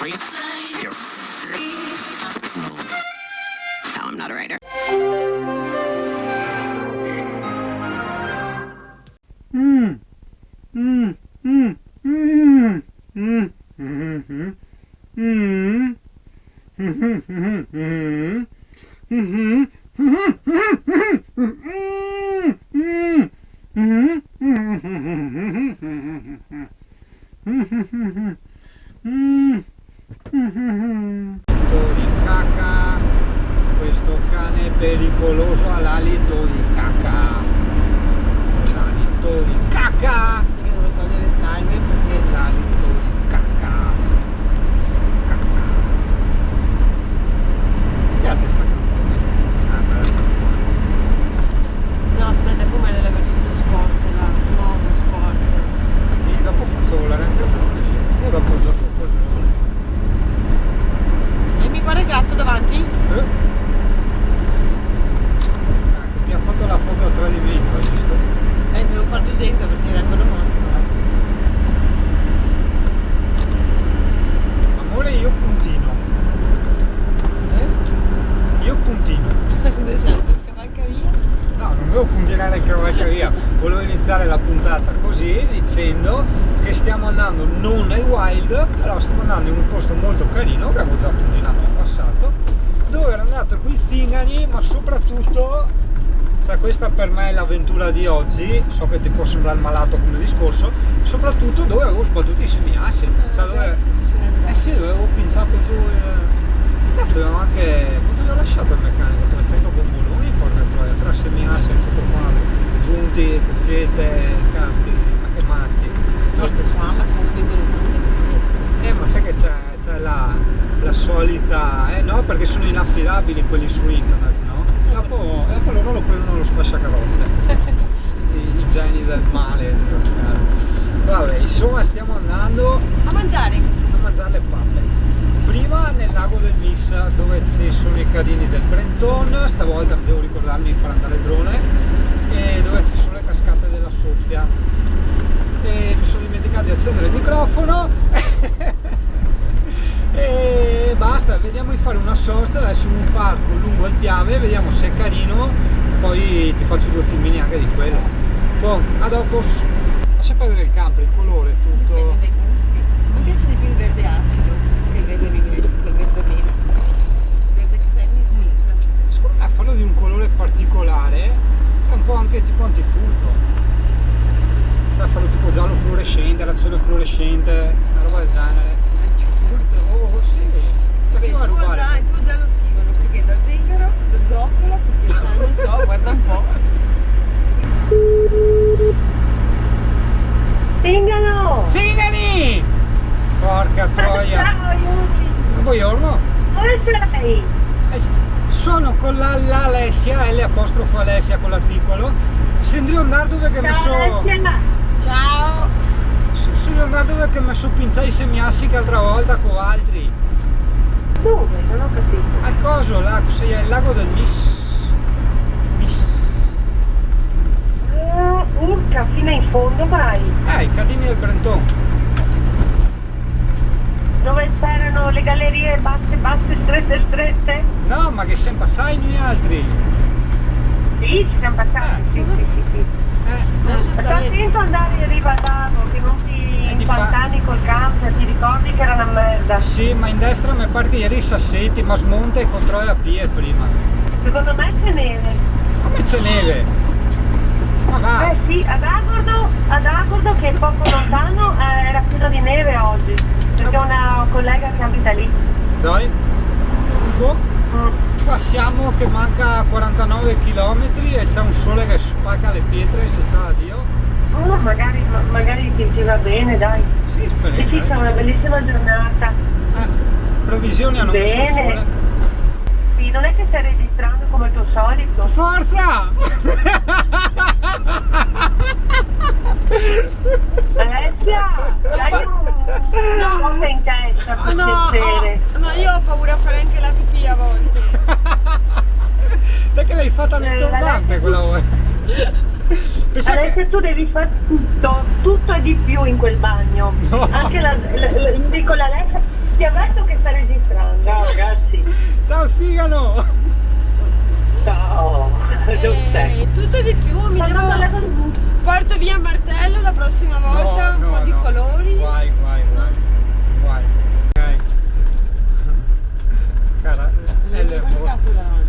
No, I'm not a writer. Di caca, questo cane pericoloso ha l'alito di caca, l'alito di caca, Io devo togliere il timer perché l'alito di caca, caca. Ti piace sta canzone? Ah, bella canzone. no, aspetta, com'è nella versione sport, la moda sport. E dopo faccio volare anche il drone io dopo gioco col drone. E mi guarda il gatto davanti? Ecco, ti ha fatto la foto a tradimento, hai visto? Devo fare 200 perché vengono mosso. Amore, io puntino. Io puntino. Nel senso, cavalcavia? No, non devo puntinare il cavalcavia. Volevo iniziare la puntata così, dicendo che stiamo andando non ai wild, però stiamo andando in un posto molto carino, che avevo già puntinato in passato, dove ero andato qui Zingari, ma soprattutto, cioè questa per me è l'avventura di oggi, so che ti può sembrare malato come discorso, soprattutto dove avevo sbattuto i semiassi, cioè dove, sì, dove avevo pinciato giù il... Cazzo, avevo anche... quanto gli ho lasciato il meccanico? 300 bomboloni, porca troia, 3 semiassi e tutto qua, giunti, cuffiette, cazzi, ma che mazzi. Forse su Amazon vendono tante cuffiette. Ma sai che c'è la solita... no, perché sono inaffidabili quelli su internet, no? E dopo loro lo prendono lo sfasciacarrozze. I geni del male. Vabbè, insomma stiamo andando A mangiare. a mangiare le pappe. Prima nel lago del Nis, dove ci sono i cadini del Brenton, stavolta devo ricordarmi di far andare il drone, e dove ci sono le cascate della Sofia. E mi sono dimenticato di accendere il microfono e basta, vediamo di fare una sosta adesso in un parco lungo il Piave, vediamo se è carino, poi ti faccio 2 filmini anche di quello. Buon, a dopo. Lascia perdere il camper, il colore, tutto. Dipende dai gusti. Mi piace di più il verde acido che il verde vivente, quel verde meno. Il verde che Penny Smith. Secondo me farlo di un colore particolare, c'è un po' anche tipo antifurto. Cioè farlo tipo giallo fluorescente, arancione fluorescente, una roba del genere. Antifurto. Oh sì, cioè chi va a rubare? Tu già lo scrivono perché da zingaro, da zoccolo, perché non so, guarda un po'. Zingaro! Zingari! Porca troia! Ciao, Yuri! Buongiorno! Dove sei? Sono con l'Alessia, L apostrofo Alessia con l'articolo. Sendrio andare dove che mi Ciao, so... Alessia! Ciao! Sono andare dove che mi so pinzai i semiassi che altra volta con altri. Dove? Non ho capito. Al coso, là, così è il lago del Mis. Urca, fino in fondo vai. I cadini del Brenton. Dove c'erano le gallerie basse, strette? No, ma che siamo passati noi altri. Sì, ci siamo passati, sì. Lascia Sta stare. attento ad andare in riva al lago, che non ti impantani col camper, ti ricordi che era una merda. Sì, ma in destra mi pare che ieri i sassetti, ma smonta e controlla la pier prima. Secondo me c'è neve. Come c'è neve? Ma va! Sì, ad Agordo che è poco lontano era pieno di neve oggi, perché una collega che abita lì. Dai! Boh. Qua siamo che manca 49 km e c'è un sole che spacca le pietre e si sta a Dio. Magari ti va bene, dai. Sì, speriamo. Sì, c'è una bellissima giornata. Previsioni hanno messo il Bene. sole. Sì, non è che stai registrando come il tuo solito. Forza! Alessia, dai una botta in testa per piacere. No, io ho paura a fare anche la pipì a volte. Perché l'hai fatta nel turbante quella volta? Alessia, tu devi fare tutto e di più in quel bagno. No. Anche dico l'Alessia, Ti avverto che sta registrando. Ciao ragazzi. Ciao Stigano! Ciao. Dove sei? Tutto di più, mi Sto andando a letto devo... di bus. Porto via il martello la prossima volta, un po' di colori. Guai. Ok. Cara,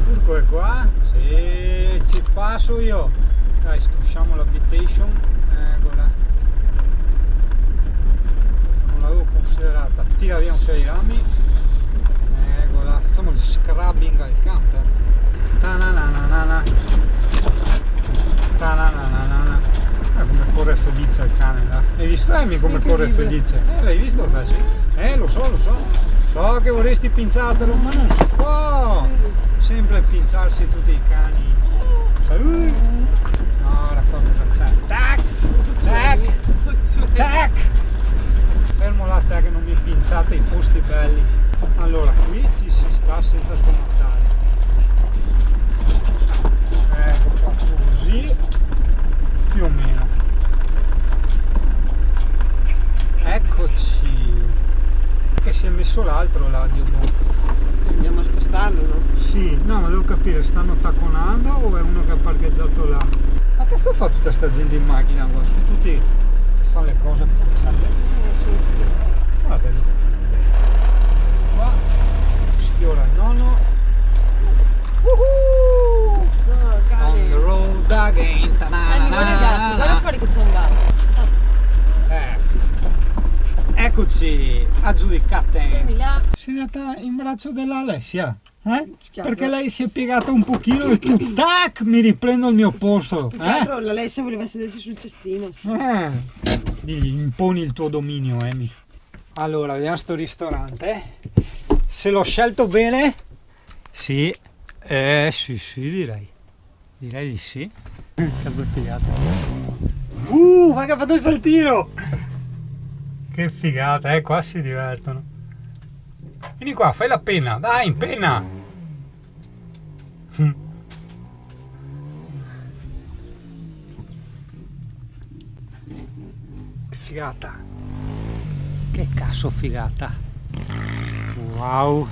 turco è qua? Sì, ci passo io. Dai, strusciamo l'habitation. Eccola. Questa non l'avevo considerata. Tira via un filo di rami. Eccola. Facciamo il scrubbing al camper. Ta-na-na-na-na-na. Ta-na-na-na-na-na. Come corre felice il cane là. Hai visto Amy come corre felice? L'hai visto? Lo so. So che vorresti pinzartelo, ma non si può. Sempre pinzarsi tutti i cani. No, la cosa c'è. Tac! Fermo là te che non mi pinzate i posti belli. Allora, qui ci si sta senza scomontare. Ecco qua così. Più o meno. Eccoci. Che si è messo l'altro là, Dio buono. Andiamo a spostarlo, no? Sì, no, ma devo capire, stanno tacconando o è uno che ha parcheggiato là? Ma cazzo fa tutta sta gente in macchina qua? Sono tutti che fanno le cose porcelle. Guarda lì. Qua sfiora il nonno. On the road again. Guarda fuori che c'è un bar. Eccoci, aggiudicate. Là. Sei andata in braccio dell'Alessia? Perché lei si è piegata un pochino e tu tac mi riprendo il mio posto. L'Alessia voleva sedersi sul cestino. Sì. Digli, imponi il tuo dominio, Amy. Allora, vediamo sto ristorante. Se l'ho scelto bene? Sì. Sì, direi. Direi di sì. Cazzo figata. Ma che ha fatto il saltino! Che figata, qua si divertono. Vieni qua, fai la penna, dai, in penna! Che figata! Che cazzo figata! Wow!